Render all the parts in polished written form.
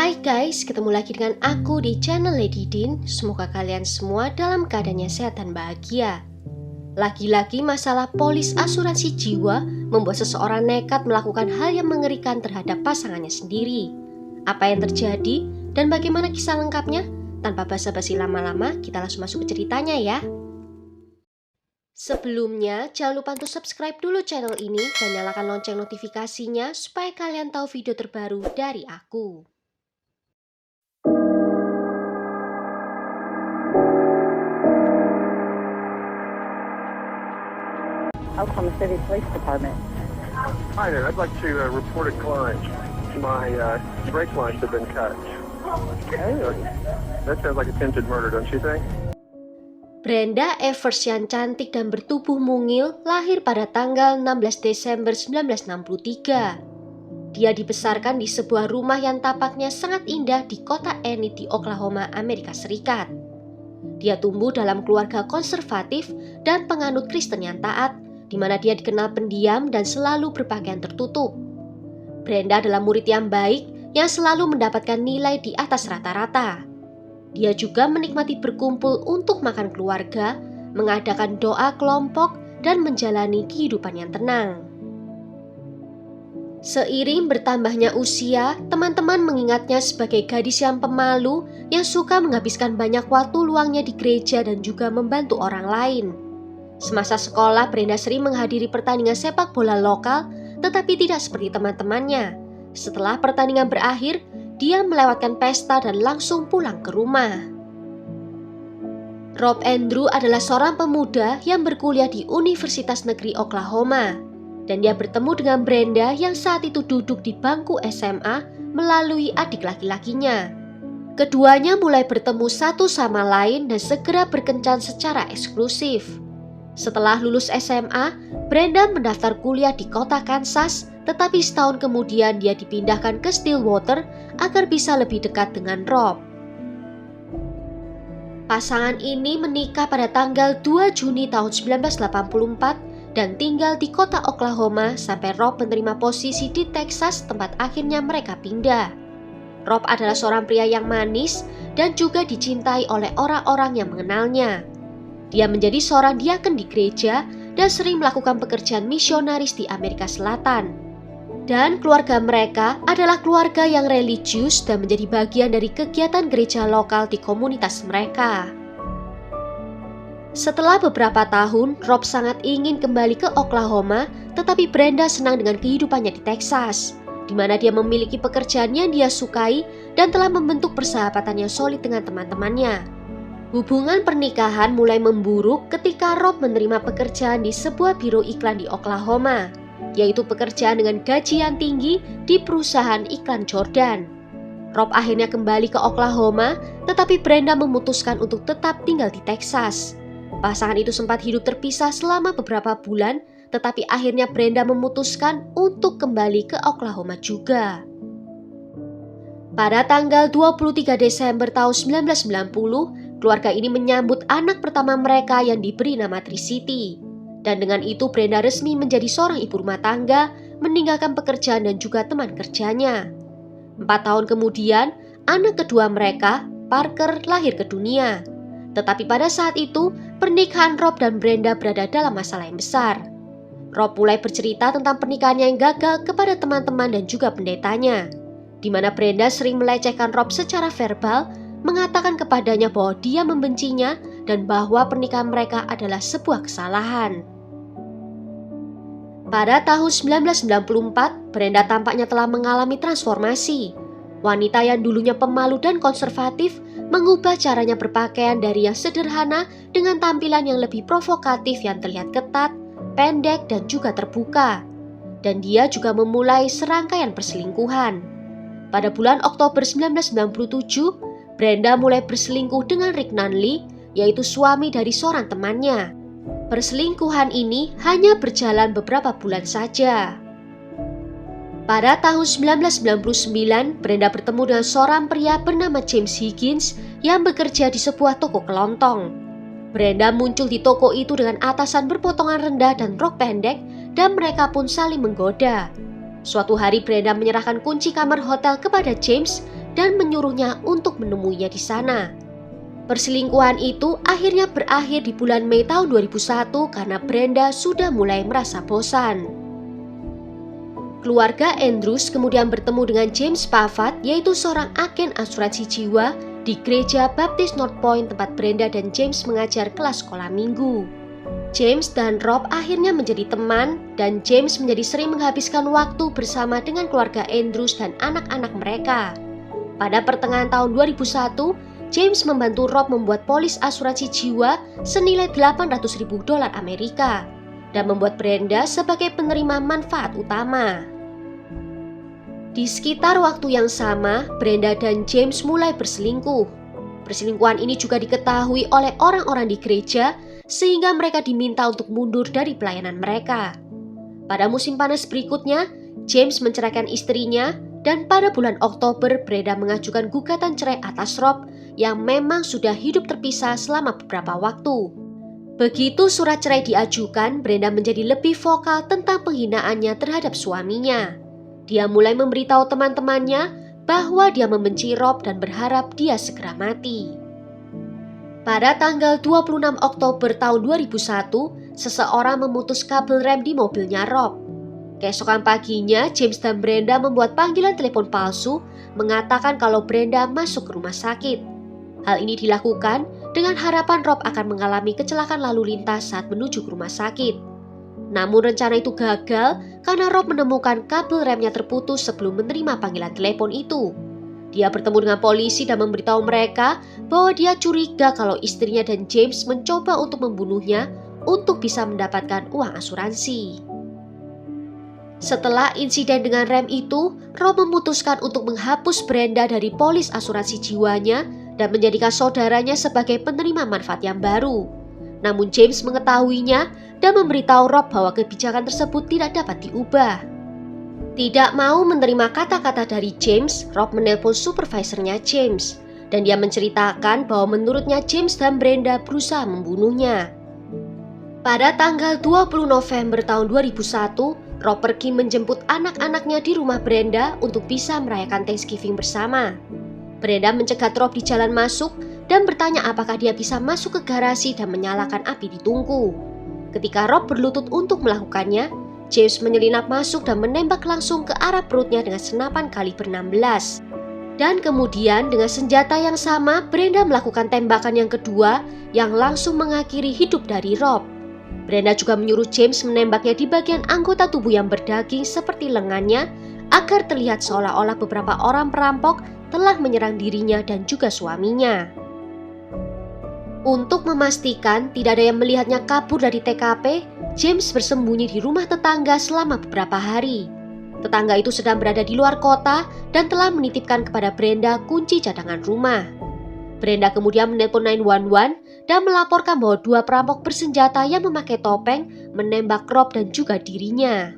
Hai guys, ketemu lagi dengan aku di channel Lady Din. Semoga kalian semua dalam keadaannya sehat dan bahagia. Lagi-lagi masalah polis asuransi jiwa membuat seseorang nekat melakukan hal yang mengerikan terhadap pasangannya sendiri. Apa yang terjadi dan bagaimana kisah lengkapnya? Tanpa basa-basi lama-lama, kita langsung masuk ke ceritanya ya. Sebelumnya, jangan lupa untuk subscribe dulu channel ini dan nyalakan lonceng notifikasinya supaya kalian tahu video terbaru dari aku. Oklahoma City Police Department. Hi there. I'd like to report a client. My brake lines have been cut. That sounds like attempted murder, don't you think? Brenda Evers yang cantik dan bertubuh mungil lahir pada tanggal 16 Desember 1963. Dia dibesarkan di sebuah rumah yang tampaknya sangat indah di kota Enid di Oklahoma, Amerika Serikat. Dia tumbuh dalam keluarga konservatif dan penganut Kristen yang taat, di mana dia dikenal pendiam dan selalu berpakaian tertutup. Brenda adalah murid yang baik yang selalu mendapatkan nilai di atas rata-rata. Dia juga menikmati berkumpul untuk makan keluarga, mengadakan doa kelompok, dan menjalani kehidupan yang tenang. Seiring bertambahnya usia, teman-teman mengingatnya sebagai gadis yang pemalu yang suka menghabiskan banyak waktu luangnya di gereja dan juga membantu orang lain. Semasa sekolah, Brenda sering menghadiri pertandingan sepak bola lokal, tetapi tidak seperti teman-temannya. Setelah pertandingan berakhir, dia melewatkan pesta dan langsung pulang ke rumah. Rob Andrew adalah seorang pemuda yang berkuliah di Universitas Negeri Oklahoma, dan dia bertemu dengan Brenda yang saat itu duduk di bangku SMA melalui adik laki-lakinya. Keduanya mulai bertemu satu sama lain dan segera berkencan secara eksklusif. Setelah lulus SMA, Brenda mendaftar kuliah di kota Kansas, tetapi setahun kemudian dia dipindahkan ke Stillwater agar bisa lebih dekat dengan Rob. Pasangan ini menikah pada tanggal 2 Juni tahun 1984 dan tinggal di kota Oklahoma sampai Rob menerima posisi di Texas, tempat akhirnya mereka pindah. Rob adalah seorang pria yang manis dan juga dicintai oleh orang-orang yang mengenalnya. Dia menjadi seorang diaken di gereja dan sering melakukan pekerjaan misionaris di Amerika Selatan. Dan keluarga mereka adalah keluarga yang religius dan menjadi bagian dari kegiatan gereja lokal di komunitas mereka. Setelah beberapa tahun, Rob sangat ingin kembali ke Oklahoma, tetapi Brenda senang dengan kehidupannya di Texas, di mana dia memiliki pekerjaan yang dia sukai dan telah membentuk persahabatan yang solid dengan teman-temannya. Hubungan pernikahan mulai memburuk ketika Rob menerima pekerjaan di sebuah biro iklan di Oklahoma, yaitu pekerjaan dengan gaji yang tinggi di perusahaan iklan Jordan. Rob akhirnya kembali ke Oklahoma, tetapi Brenda memutuskan untuk tetap tinggal di Texas. Pasangan itu sempat hidup terpisah selama beberapa bulan, tetapi akhirnya Brenda memutuskan untuk kembali ke Oklahoma juga. Pada tanggal 23 Desember tahun 1990, keluarga ini menyambut anak pertama mereka yang diberi nama Tricity. Dan dengan itu Brenda resmi menjadi seorang ibu rumah tangga, meninggalkan pekerjaan dan juga teman kerjanya. 4 tahun kemudian, anak kedua mereka, Parker, lahir ke dunia. Tetapi pada saat itu, pernikahan Rob dan Brenda berada dalam masalah yang besar. Rob mulai bercerita tentang pernikahannya yang gagal kepada teman-teman dan juga pendetanya, di mana Brenda sering melecehkan Rob secara verbal, mengatakan kepadanya bahwa dia membencinya dan bahwa pernikahan mereka adalah sebuah kesalahan. Pada tahun 1994, Brenda tampaknya telah mengalami transformasi. Wanita yang dulunya pemalu dan konservatif mengubah caranya berpakaian dari yang sederhana dengan tampilan yang lebih provokatif yang terlihat ketat, pendek, dan juga terbuka. Dan dia juga memulai serangkaian perselingkuhan. Pada bulan Oktober 1997, Brenda mulai berselingkuh dengan Rick Nunley, yaitu suami dari seorang temannya. Perselingkuhan ini hanya berjalan beberapa bulan saja. Pada tahun 1999, Brenda bertemu dengan seorang pria bernama James Higgins yang bekerja di sebuah toko kelontong. Brenda muncul di toko itu dengan atasan berpotongan rendah dan rok pendek, dan mereka pun saling menggoda. Suatu hari Brenda menyerahkan kunci kamar hotel kepada James dan menyuruhnya untuk menemuinya di sana. Perselingkuhan itu akhirnya berakhir di bulan Mei tahun 2001 karena Brenda sudah mulai merasa bosan. Keluarga Andrews kemudian bertemu dengan James Pavatt, yaitu seorang agen asuransi jiwa di gereja Baptist North Point tempat Brenda dan James mengajar kelas sekolah minggu. James dan Rob akhirnya menjadi teman dan James menjadi sering menghabiskan waktu bersama dengan keluarga Andrews dan anak-anak mereka. Pada pertengahan tahun 2001, James membantu Rob membuat polis asuransi jiwa senilai $800.000 Amerika dan membuat Brenda sebagai penerima manfaat utama. Di sekitar waktu yang sama, Brenda dan James mulai berselingkuh. Perselingkuhan ini juga diketahui oleh orang-orang di gereja sehingga mereka diminta untuk mundur dari pelayanan mereka. Pada musim panas berikutnya, James menceraikan istrinya dan pada bulan Oktober Brenda mengajukan gugatan cerai atas Rob yang memang sudah hidup terpisah selama beberapa waktu. Begitu surat cerai diajukan, Brenda menjadi lebih vokal tentang penghinaannya terhadap suaminya. Dia mulai memberitahu teman-temannya bahwa dia membenci Rob dan berharap dia segera mati. Pada tanggal 26 Oktober tahun 2001, seseorang memutus kabel rem di mobilnya Rob. Keesokan paginya, James dan Brenda membuat panggilan telepon palsu mengatakan kalau Brenda masuk ke rumah sakit. Hal ini dilakukan dengan harapan Rob akan mengalami kecelakaan lalu lintas saat menuju ke rumah sakit. Namun rencana itu gagal karena Rob menemukan kabel remnya terputus sebelum menerima panggilan telepon itu. Dia bertemu dengan polisi dan memberitahu mereka bahwa dia curiga kalau istrinya dan James mencoba untuk membunuhnya untuk bisa mendapatkan uang asuransi. Setelah insiden dengan rem itu, Rob memutuskan untuk menghapus Brenda dari polis asuransi jiwanya dan menjadikan saudaranya sebagai penerima manfaat yang baru. Namun James mengetahuinya dan memberitahu Rob bahwa kebijakan tersebut tidak dapat diubah. Tidak mau menerima kata-kata dari James, Rob menelpon supervisornya James dan dia menceritakan bahwa menurutnya James dan Brenda berusaha membunuhnya. Pada tanggal 20 November tahun 2001, Rob pergi menjemput anak-anaknya di rumah Brenda untuk bisa merayakan Thanksgiving bersama. Brenda mencegat Rob di jalan masuk dan bertanya apakah dia bisa masuk ke garasi dan menyalakan api di tungku. Ketika Rob berlutut untuk melakukannya, James menyelinap masuk dan menembak langsung ke arah perutnya dengan senapan kaliber 16. Dan kemudian dengan senjata yang sama, Brenda melakukan tembakan yang kedua yang langsung mengakhiri hidup dari Rob. Brenda juga menyuruh James menembaknya di bagian anggota tubuh yang berdaging seperti lengannya agar terlihat seolah-olah beberapa orang perampok telah menyerang dirinya dan juga suaminya. Untuk memastikan tidak ada yang melihatnya kabur dari TKP, James bersembunyi di rumah tetangga selama beberapa hari. Tetangga itu sedang berada di luar kota dan telah menitipkan kepada Brenda kunci cadangan rumah. Brenda kemudian menelpon 911 dan melaporkan bahwa 2 perampok bersenjata yang memakai topeng menembak Rob dan juga dirinya.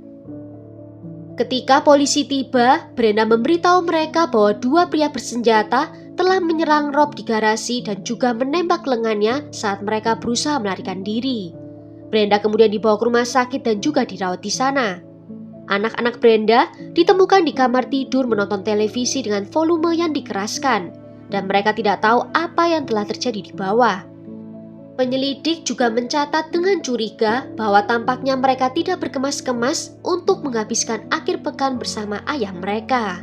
Ketika polisi tiba, Brenda memberitahu mereka bahwa 2 pria bersenjata telah menyerang Rob di garasi dan juga menembak lengannya saat mereka berusaha melarikan diri. Brenda kemudian dibawa ke rumah sakit dan juga dirawat di sana. Anak-anak Brenda ditemukan di kamar tidur menonton televisi dengan volume yang dikeraskan dan mereka tidak tahu apa yang telah terjadi di bawah. Penyelidik juga mencatat dengan curiga bahwa tampaknya mereka tidak berkemas-kemas untuk menghabiskan akhir pekan bersama ayah mereka.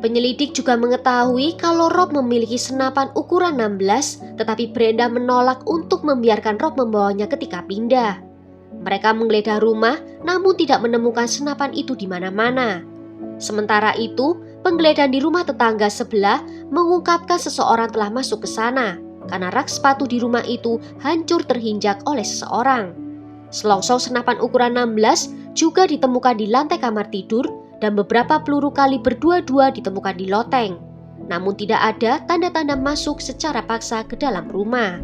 Penyelidik juga mengetahui kalau Rob memiliki senapan ukuran 16, tetapi Brenda menolak untuk membiarkan Rob membawanya ketika pindah. Mereka menggeledah rumah, namun tidak menemukan senapan itu di mana-mana. Sementara itu, penggeledahan di rumah tetangga sebelah mengungkapkan seseorang telah masuk ke sana, karena rak sepatu di rumah itu hancur terhinjak oleh seseorang. Selongsong senapan ukuran 16 juga ditemukan di lantai kamar tidur, dan beberapa peluru kaliber 22 ditemukan di loteng. Namun tidak ada tanda-tanda masuk secara paksa ke dalam rumah.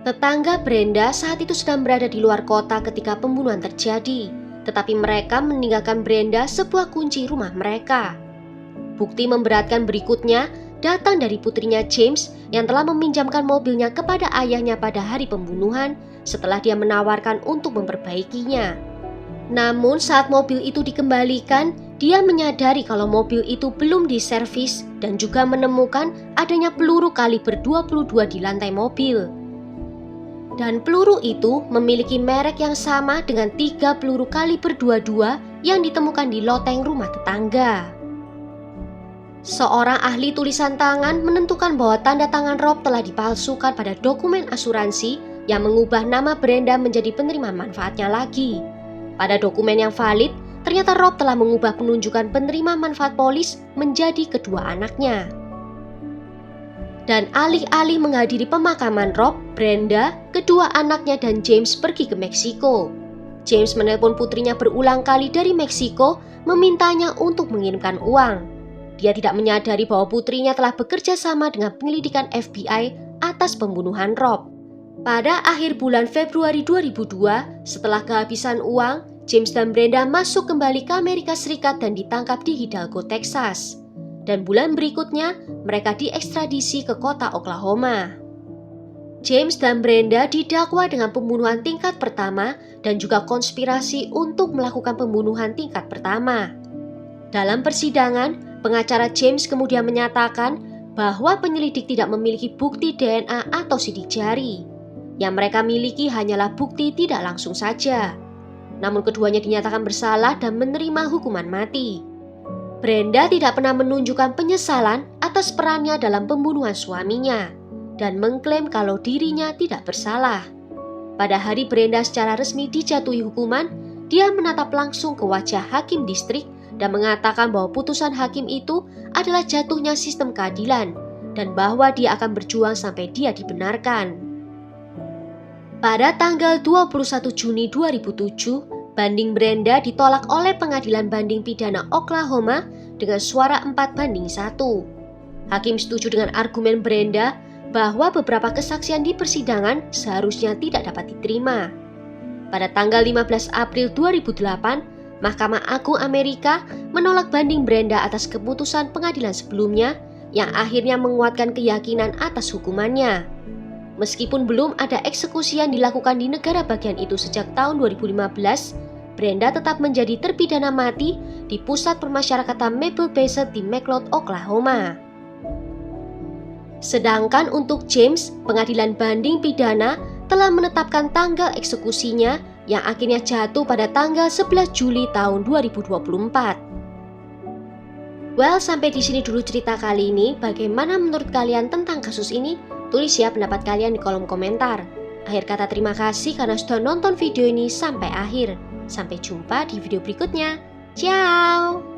Tetangga Brenda saat itu sedang berada di luar kota ketika pembunuhan terjadi, tetapi mereka meninggalkan Brenda sebuah kunci rumah mereka. Bukti memberatkan berikutnya datang dari putrinya James yang telah meminjamkan mobilnya kepada ayahnya pada hari pembunuhan setelah dia menawarkan untuk memperbaikinya. Namun saat mobil itu dikembalikan, dia menyadari kalau mobil itu belum diservis dan juga menemukan adanya peluru kaliber 22 di lantai mobil. Dan peluru itu memiliki merek yang sama dengan 3 peluru kaliber 22 yang ditemukan di loteng rumah tetangga. Seorang ahli tulisan tangan menentukan bahwa tanda tangan Rob telah dipalsukan pada dokumen asuransi yang mengubah nama Brenda menjadi penerima manfaatnya lagi. Pada dokumen yang valid, ternyata Rob telah mengubah penunjukan penerima manfaat polis menjadi kedua anaknya. Dan alih-alih menghadiri pemakaman Rob, Brenda, kedua anaknya dan James pergi ke Meksiko. James menelpon putrinya berulang kali dari Meksiko, memintanya untuk mengirimkan uang. Dia tidak menyadari bahwa putrinya telah bekerja sama dengan penyelidikan FBI atas pembunuhan Rob. Pada akhir bulan Februari 2002, setelah kehabisan uang, James dan Brenda masuk kembali ke Amerika Serikat dan ditangkap di Hidalgo, Texas. Dan bulan berikutnya, mereka diekstradisi ke kota Oklahoma. James dan Brenda didakwa dengan pembunuhan tingkat pertama dan juga konspirasi untuk melakukan pembunuhan tingkat pertama. Dalam persidangan, pengacara James kemudian menyatakan bahwa penyelidik tidak memiliki bukti DNA atau sidik jari. Yang mereka miliki hanyalah bukti tidak langsung saja. Namun keduanya dinyatakan bersalah dan menerima hukuman mati. Brenda tidak pernah menunjukkan penyesalan atas perannya dalam pembunuhan suaminya dan mengklaim kalau dirinya tidak bersalah. Pada hari Brenda secara resmi dijatuhi hukuman, dia menatap langsung ke wajah hakim distrik dan mengatakan bahwa putusan hakim itu adalah jatuhnya sistem keadilan dan bahwa dia akan berjuang sampai dia dibenarkan. Pada tanggal 21 Juni 2007, banding Brenda ditolak oleh Pengadilan Banding Pidana Oklahoma dengan suara 4-1. Hakim setuju dengan argumen Brenda bahwa beberapa kesaksian di persidangan seharusnya tidak dapat diterima. Pada tanggal 15 April 2008, Mahkamah Agung Amerika menolak banding Brenda atas keputusan pengadilan sebelumnya yang akhirnya menguatkan keyakinan atas hukumannya. Meskipun belum ada eksekusi yang dilakukan di negara bagian itu sejak tahun 2015, Brenda tetap menjadi terpidana mati di pusat permasyarakatan Maple Basin di McLeod, Oklahoma. Sedangkan untuk James, pengadilan banding pidana telah menetapkan tanggal eksekusinya yang akhirnya jatuh pada tanggal 11 Juli tahun 2024. Well, sampai di sini dulu cerita kali ini. Bagaimana menurut kalian tentang kasus ini? Tulis ya pendapat kalian di kolom komentar. Akhir kata terima kasih karena sudah nonton video ini sampai akhir. Sampai jumpa di video berikutnya. Ciao!